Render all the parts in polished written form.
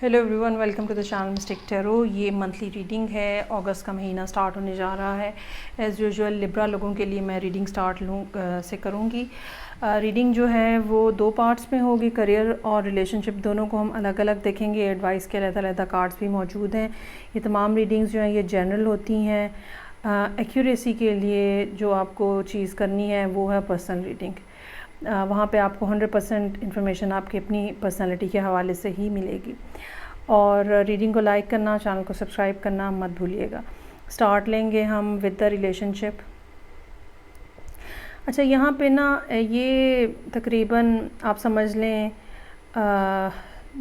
Hello everyone, welcome to the channel mistake tarot. ये monthly reading है। अगस्त का महीना स्टार्ट होने जा रहा है। एज़ यूजुअल लिब्रा लोगों के लिए मैं रीडिंग से करूँगी। रीडिंग जो है वो 2 पार्ट्स में होगी। करियर और रिलेशनशिप दोनों को हम अलग अलग देखेंगे। एडवाइस के अलग-अलग कार्ड्स भी मौजूद हैं। ये तमाम रीडिंग्स जो हैं ये जनरल होती हैं। एक्यूरेसी के लिए जो आपको चीज़ करनी है वो है पर्सनल रीडिंग। वहाँ पे आपको 100% इन्फॉर्मेशन आपकी अपनी पर्सनालिटी के हवाले से ही मिलेगी। और रीडिंग को लाइक करना, चैनल को सब्सक्राइब करना मत भूलिएगा। स्टार्ट लेंगे हम विद द रिलेशनशिप। अच्छा, यहाँ पे ना ये तकरीबन आप समझ लें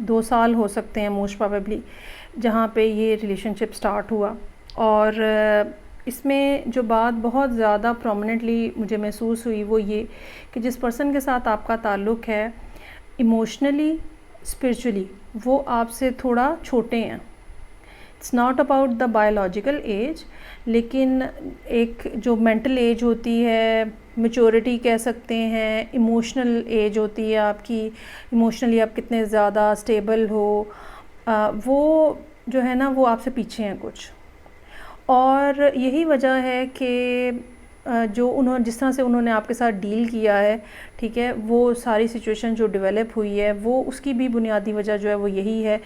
2 साल हो सकते हैं मोस्ट प्रोबेबली, जहाँ पे ये रिलेशनशिप स्टार्ट हुआ। और इसमें जो बात बहुत ज़्यादा प्रोमिनेंटली मुझे महसूस हुई वो ये कि जिस पर्सन के साथ आपका ताल्लुक़ है इमोशनली, स्पिरिचुअली वो आपसे थोड़ा छोटे हैं। It's not about the biological age, लेकिन एक जो मेंटल एज होती है, मैच्योरिटी कह सकते हैं, इमोशनल एज होती है आपकी, इमोशनली आप कितने ज़्यादा स्टेबल हो, वो जो है ना वो आपसे पीछे हैं कुछ। और यही वजह है कि जिस तरह से उन्होंने आपके साथ डील किया है, ठीक है, वो सारी सिचुएशन जो डेवलप हुई है वो उसकी भी बुनियादी वजह जो है वो यही है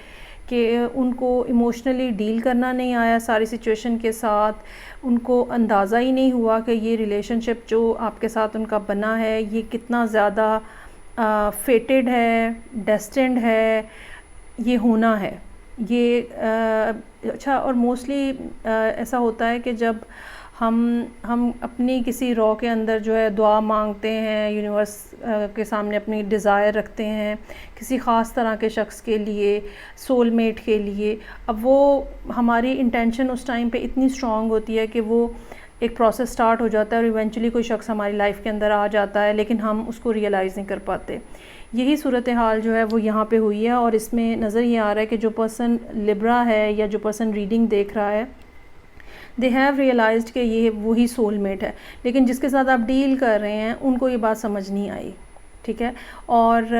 कि उनको इमोशनली डील करना नहीं आया सारी सिचुएशन के साथ। उनको अंदाज़ा ही नहीं हुआ कि ये रिलेशनशिप जो आपके साथ उनका बना है ये कितना ज़्यादा फेटेड है, डेस्टिन्ड है, ये होना है ये। अच्छा, और मोस्टली ऐसा होता है कि जब हम अपनी किसी रॉ के अंदर जो है दुआ मांगते हैं, यूनिवर्स के सामने अपनी डिज़ायर रखते हैं किसी ख़ास तरह के शख्स के लिए, सोलमेट के लिए। अब वो हमारी इंटेंशन उस टाइम पे इतनी स्ट्रॉन्ग होती है कि वो एक प्रोसेस स्टार्ट हो जाता है और इवेंचुअली कोई शख्स हमारी लाइफ के अंदर आ जाता है, लेकिन हम उसको रियलाइज़ नहीं कर पाते। यही सूरत हाल जो है वो यहाँ पे हुई है। और इसमें नज़र ये आ रहा है कि जो पर्सन लिब्रा है या जो पर्सन रीडिंग देख रहा है, दे हैव रियलाइज्ड कि ये वही सोलमेट है, लेकिन जिसके साथ आप डील कर रहे हैं उनको ये बात समझ नहीं आई, ठीक है। और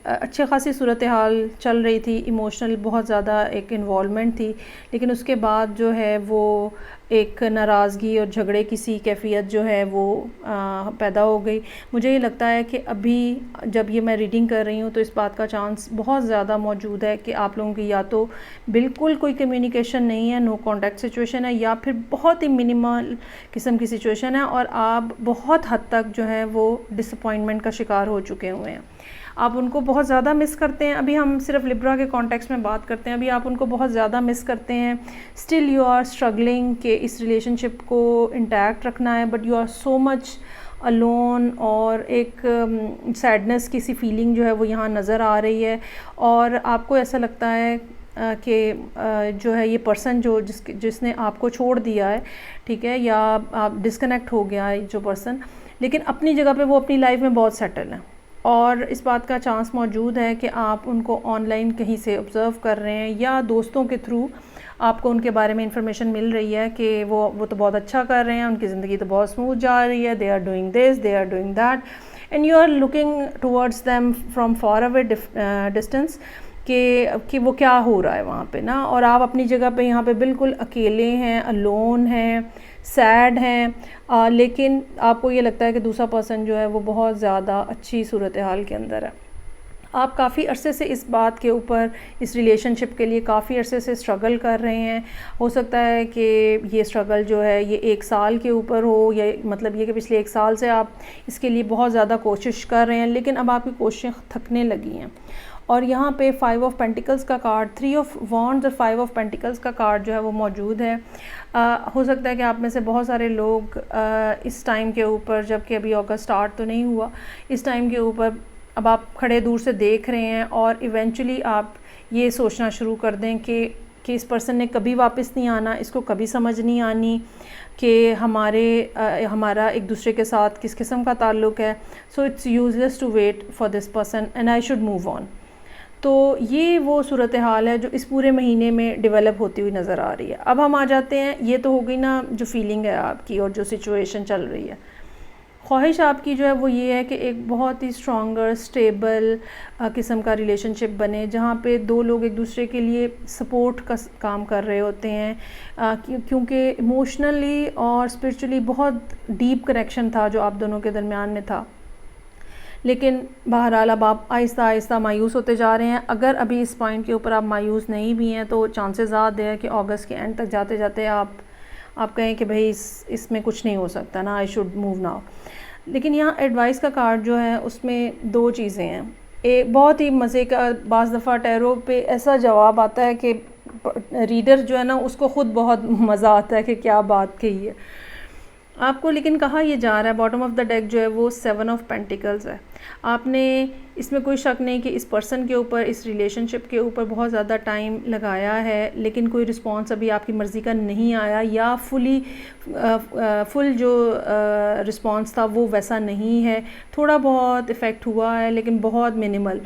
अच्छी खासी सूरत हाल चल रही थी, इमोशनल बहुत ज़्यादा एक इन्वॉल्वमेंट थी, लेकिन उसके बाद जो है वो एक नाराज़गी और झगड़े की सी कैफियत जो है वो पैदा हो गई। मुझे ये लगता है कि अभी जब ये मैं रीडिंग कर रही हूँ तो इस बात का चांस बहुत ज़्यादा मौजूद है कि आप लोगों की या तो बिल्कुल कोई कम्युनिकेशन नहीं है, नो कॉन्टैक्ट सिचुएशन है, या फिर बहुत ही मिनिमल किस्म की सिचुएशन है और आप बहुत हद तक जो है वो डिसअपॉइंटमेंट का शिकार हो चुके हुए हैं। आप उनको बहुत ज़्यादा मिस करते हैं। अभी हम सिर्फ लिब्रा के कॉन्टेक्स्ट में बात करते हैं। अभी आप उनको बहुत ज़्यादा मिस करते हैं। स्टिल यू आर स्ट्रगलिंग कि इस रिलेशनशिप को इंटैक्ट रखना है, but you are so much alone. और एक सैडनेस की सी फीलिंग जो है वो यहाँ नज़र आ रही है। और आपको ऐसा लगता है कि जो है ये पर्सन जिसने आपको छोड़ दिया है, ठीक है, या आप डिस्कनेक्ट हो गया है जो पर्सन, लेकिन अपनी जगह पे वो अपनी लाइफ में बहुत सेटल है। और इस बात का चांस मौजूद है कि आप उनको ऑनलाइन कहीं से ऑब्ज़र्व कर रहे हैं या दोस्तों के थ्रू आपको उनके बारे में इंफॉर्मेशन मिल रही है कि वो तो बहुत अच्छा कर रहे हैं, उनकी ज़िंदगी तो बहुत स्मूथ जा रही है, they are doing this, they are doing that, and you are looking towards them from far away distance कि वो क्या हो रहा है वहाँ पे ना। और आप अपनी जगह पे यहाँ पे बिल्कुल अकेले हैं, अलोन हैं, सैड हैं, लेकिन आपको ये लगता है कि दूसरा पर्सन जो है वो बहुत ज़्यादा अच्छी सूरत हाल के अंदर है। आप काफ़ी अरसे से इस बात के ऊपर, इस रिलेशनशिप के लिए काफ़ी अरसे से स्ट्रगल कर रहे हैं। हो सकता है कि ये स्ट्रगल जो है ये 1 साल के ऊपर हो, या मतलब ये कि पिछले 1 साल से आप इसके लिए बहुत ज़्यादा कोशिश कर रहे हैं, लेकिन अब आपकी कोशिशें थकने लगी हैं। और यहाँ पे 5 ऑफ पेंटिकल्स का कार्ड, 3 ऑफ वॉन्ड्स और 5 ऑफ पेंटिकल्स का कार्ड जो है वो मौजूद है। हो सकता है कि आप में से बहुत सारे लोग इस टाइम के ऊपर, जबकि अभी अगस्त स्टार्ट तो नहीं हुआ, इस टाइम के ऊपर अब आप खड़े दूर से देख रहे हैं और इवेंचुअली आप ये सोचना शुरू कर दें कि इस पर्सन ने कभी वापस नहीं आना, इसको कभी समझ नहीं आनी कि हमारा एक दूसरे के साथ किस किस्म का ताल्लुक़ है। So it's useless to wait for this person and I should move on. तो ये वो सूरत हाल है जो इस पूरे महीने में डेवलप होती हुई नज़र आ रही है। अब हम आ जाते हैं, ये तो हो गई ना जो फीलिंग है आपकी और जो सिचुएशन चल रही है। ख्वाहिश आपकी जो है वो ये है कि एक बहुत ही स्ट्रॉन्गर स्टेबल किस्म का रिलेशनशिप बने, जहाँ पे दो लोग एक दूसरे के लिए सपोर्ट का काम कर रहे होते हैं, क्योंकि इमोशनली और स्पिरिचुअली बहुत डीप कनेक्शन था जो आप दोनों के दरमियान में था। लेकिन बहरहाल अब आप आहिस्ता आहिस्ता मायूस होते जा रहे हैं। अगर अभी इस पॉइंट के ऊपर आप मायूस नहीं भी हैं तो चांसेस ज़्यादा है कि अगस्त के एंड तक जाते जाते आप कहें कि भाई इसमें कुछ नहीं हो सकता ना, आई शुड मूव नाउ। लेकिन यहाँ एडवाइस का कार्ड जो है उसमें दो चीज़ें हैं। एक बहुत ही मज़े का, बाज़ दफ़ा टैरो पे ऐसा जवाब आता है कि रीडर जो है ना उसको ख़ुद बहुत मज़ा आता है कि क्या बात कही है आपको। लेकिन कहा ये जा रहा है, बॉटम ऑफ द डेक जो है वो 7 ऑफ पेंटिकल्स है। आपने इसमें कोई शक नहीं कि इस पर्सन के ऊपर, इस रिलेशनशिप के ऊपर बहुत ज़्यादा टाइम लगाया है, लेकिन कोई रिस्पॉन्स अभी आपकी मर्ज़ी का नहीं आया, या फुल जो रिस्पॉन्स था वो वैसा नहीं है। थोड़ा बहुत इफ़ेक्ट हुआ है लेकिन बहुत मिनिमल।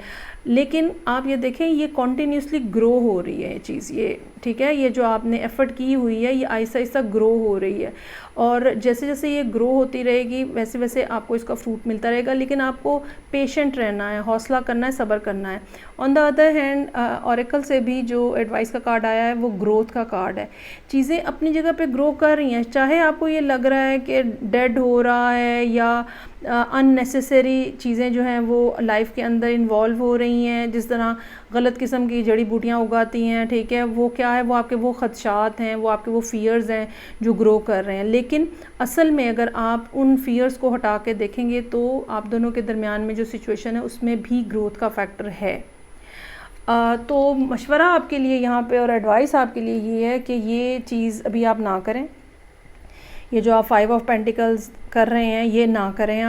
लेकिन आप ये देखें ये कॉन्टीन्यूसली ग्रो हो रही है ये चीज़, ये ठीक है, ये जो आपने एफ़र्ट की हुई है ये आहिस्ता आहिस्ता ग्रो हो रही है, और जैसे जैसे ये ग्रो होती रहेगी वैसे वैसे आपको इसका फ्रूट मिलता रहेगा। लेकिन आपको पेशेंट रहना है, हौसला करना है, सब्र करना है। On the other hand oracle से भी जो एडवाइस का कार्ड आया है वो ग्रोथ का कार्ड है। चीज़ें अपनी जगह पे ग्रो कर रही हैं, चाहे आपको ये लग रहा है कि डेड हो रहा है या अननेसेसरी चीज़ें जो हैं वो लाइफ के अंदर इन्वॉल्व हो रही हैं, जिस तरह गलत किस्म की जड़ी बूटियाँ उगाती हैं, ठीक है, वो क्या है, वो आपके वो ख़दशात हैं, वो आपके वो फ़ियर्स हैं जो ग्रो कर रहे हैं। लेकिन असल में अगर आप उन फ़ियर्स को हटा के देखेंगे तो आप दोनों के दरमियान में जो सिचुएशन है उसमें भी ग्रोथ का फैक्टर है। तो मशवरा आपके लिए यहाँ पे और एडवाइस आपके लिए ये है कि ये चीज़ अभी आप ना करें। ये जो आप 5 ऑफ पेंटिकल्स कर रहे हैं ये ना करें।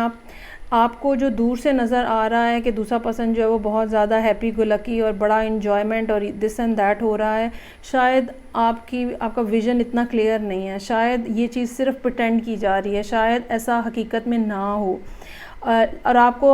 आपको जो दूर से नज़र आ रहा है कि दूसरा पर्सन जो है वो बहुत ज़्यादा हैप्पी गो लकी और बड़ा इन्जॉयमेंट और दिस एंड दैट हो रहा है, शायद आपका विज़न इतना क्लियर नहीं है, शायद ये चीज़ सिर्फ प्रिटेंड की जा रही है, शायद ऐसा हकीकत में ना हो, और आपको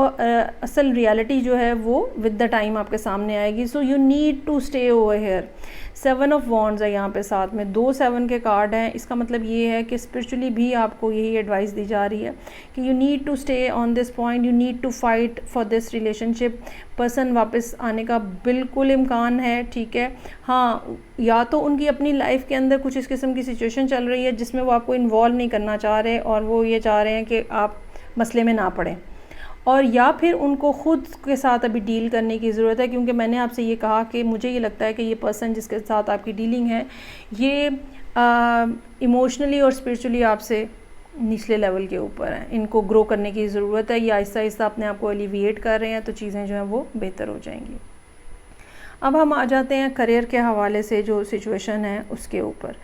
असल रियलिटी जो है वो विद द टाइम आपके सामने आएगी। So you need to stay over here. 7 of wands है यहाँ पे, साथ में 2 7 के कार्ड हैं। इसका मतलब ये है कि स्पिरिचुअली भी आपको यही एडवाइस दी जा रही है कि you need to stay on this point, you need to fight for this relationship. Person वापस आने का बिल्कुल इम्कान है, ठीक है। हाँ, या तो उनकी अपनी लाइफ के अंदर कुछ इस किस्म की सिचुएशन चल रही है जिसमें वो आपको इन्वॉल्व नहीं करना चाह रहे और वो ये चाह रहे हैं कि आप मसले में ना पड़ें, और या फिर उनको ख़ुद के साथ अभी डील करने की ज़रूरत है। क्योंकि मैंने आपसे ये कहा कि मुझे ये लगता है कि ये पर्सन जिसके साथ आपकी डीलिंग है ये इमोशनली और स्पिरिचुअली आपसे निचले लेवल के ऊपर हैं, इनको ग्रो करने की ज़रूरत है। ये आहिस्ता आहिस्ता अपने आप को एलिविएट कर रहे हैं तो चीज़ें जो हैं वो बेहतर हो जाएंगी। अब हम आ जाते हैं करियर के हवाले से जो सिचुएशन है उसके ऊपर।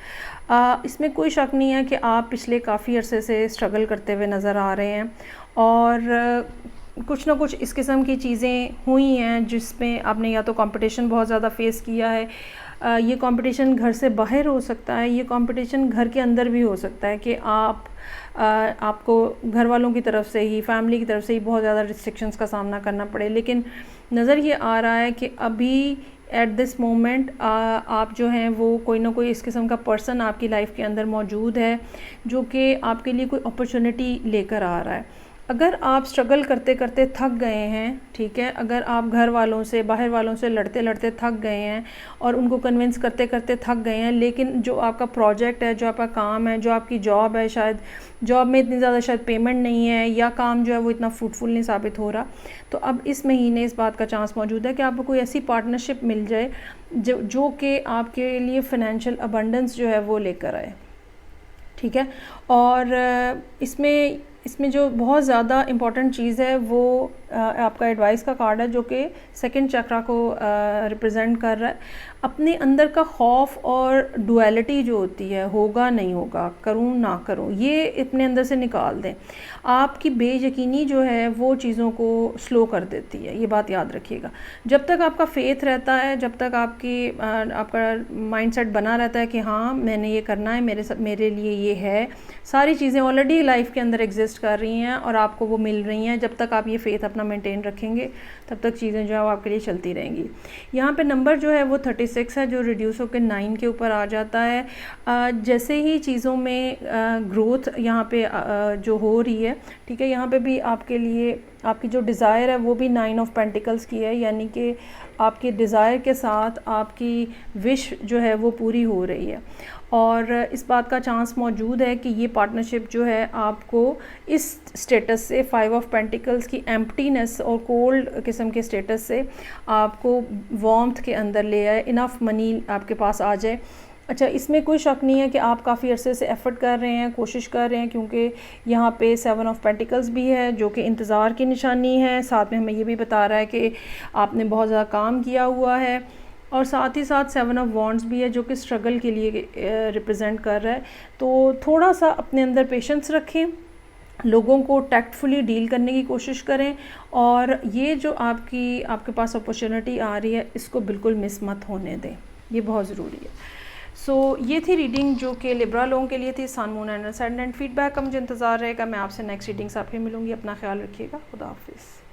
इसमें कोई शक नहीं है कि आप पिछले काफ़ी अरसे से स्ट्रगल करते हुए नज़र आ रहे हैं, और कुछ ना कुछ इस किस्म की चीज़ें हुई हैं जिसमें आपने या तो कंपटीशन बहुत ज़्यादा फेस किया है, ये कंपटीशन घर से बाहर हो सकता है, ये कंपटीशन घर के अंदर भी हो सकता है कि आपको घर वालों की तरफ से ही, फैमिली की तरफ से ही बहुत ज़्यादा रिस्ट्रिक्शंस का सामना करना पड़े। लेकिन नज़र ये आ रहा है कि अभी एट दिस मोमेंट आप जो हैं वो कोई ना कोई इस किस्म का पर्सन आपकी लाइफ के अंदर मौजूद है जो कि आपके लिए कोई अपॉर्चुनिटी लेकर आ रहा है। अगर आप स्ट्रगल करते करते थक गए हैं, ठीक है, अगर आप घर वालों से, बाहर वालों से लड़ते लड़ते थक गए हैं और उनको कन्विंस करते करते थक गए हैं, लेकिन जो आपका प्रोजेक्ट है, जो आपका काम है, जो आपकी जॉब है, शायद जॉब में इतनी ज़्यादा शायद पेमेंट नहीं है या काम जो है वो इतना फ्रूटफुल नहीं साबित हो रहा, तो अब इस महीने इस बात का चांस मौजूद है कि आपको कोई ऐसी पार्टनरशिप मिल जाए जो कि आपके लिए फ़ाइनेंशियल अबंडेंस जो है वो लेकर आए, ठीक है। और इसमें जो बहुत ज़्यादा इम्पॉर्टेंट चीज़ है वो आपका एडवाइस का कार्ड है जो कि सेकंड चक्रा को रिप्रेजेंट कर रहा है। अपने अंदर का खौफ और डुअलिटी जो होती है, होगा नहीं होगा, करूँ ना करूँ, ये अपने अंदर से निकाल दें। आपकी बेयकीनी जो है वो चीज़ों को स्लो कर देती है, ये बात याद रखिएगा। जब तक आपका फेथ रहता है, जब तक आपका माइंडसेट बना रहता है कि हाँ मैंने ये करना है, मेरे लिए ये है, सारी चीज़ें ऑलरेडी लाइफ के अंदर एग्जिस्ट कर रही हैं और आपको वो मिल रही हैं। जब तक आप ये फेथ अपना मेंटेन रखेंगे तब तक चीज़ें जो है वो आपके लिए चलती रहेंगी। यहाँ पे नंबर जो है वो 36 है, जो रिड्यूस होकर 9 के ऊपर आ जाता है। जैसे ही चीज़ों में ग्रोथ यहाँ पे जो हो रही है, ठीक है, यहाँ पे भी आपके लिए आपकी जो डिज़ायर है वो भी 9 ऑफ पेंटिकल्स की है, यानी कि आपकी डिज़ायर के साथ आपकी विश जो है वो पूरी हो रही है। और इस बात का चांस मौजूद है कि ये पार्टनरशिप जो है आपको इस स्टेटस से 5 ऑफ पेंटिकल्स की एम्प्टीनेस और कोल्ड किस्म के स्टेटस से आपको वार्मथ के अंदर ले आए, इनफ मनी आपके पास आ जाए। अच्छा, इसमें कोई शक नहीं है कि आप काफ़ी अरसे से एफ़र्ट कर रहे हैं, कोशिश कर रहे हैं, क्योंकि यहाँ पे 7 ऑफ पेंटिकल्स भी है जो कि इंतज़ार की निशानी है। साथ में हमें ये भी बता रहा है कि आपने बहुत ज़्यादा काम किया हुआ है, और साथ ही साथ 7 ऑफ वॉन्ड्स भी है जो कि स्ट्रगल के लिए रिप्रेजेंट कर रहा है। तो थोड़ा सा अपने अंदर पेशेंस रखें, लोगों को टैक्टफुली डील करने की कोशिश करें, और ये जो आपके पास अपॉर्चुनिटी आ रही है इसको बिल्कुल मिस मत होने दें, ये बहुत ज़रूरी है। सो ये थी रीडिंग जो कि लिब्रा लोगों के लिए थी, सन, मून एंड असेंडेंट। फीडबैक का मुझे इंतज़ार रहेगा। मैं आपसे नेक्स्ट रीडिंग्स आपके मिलूँगी। अपना ख्याल रखिएगा। खुदा हाफिज़।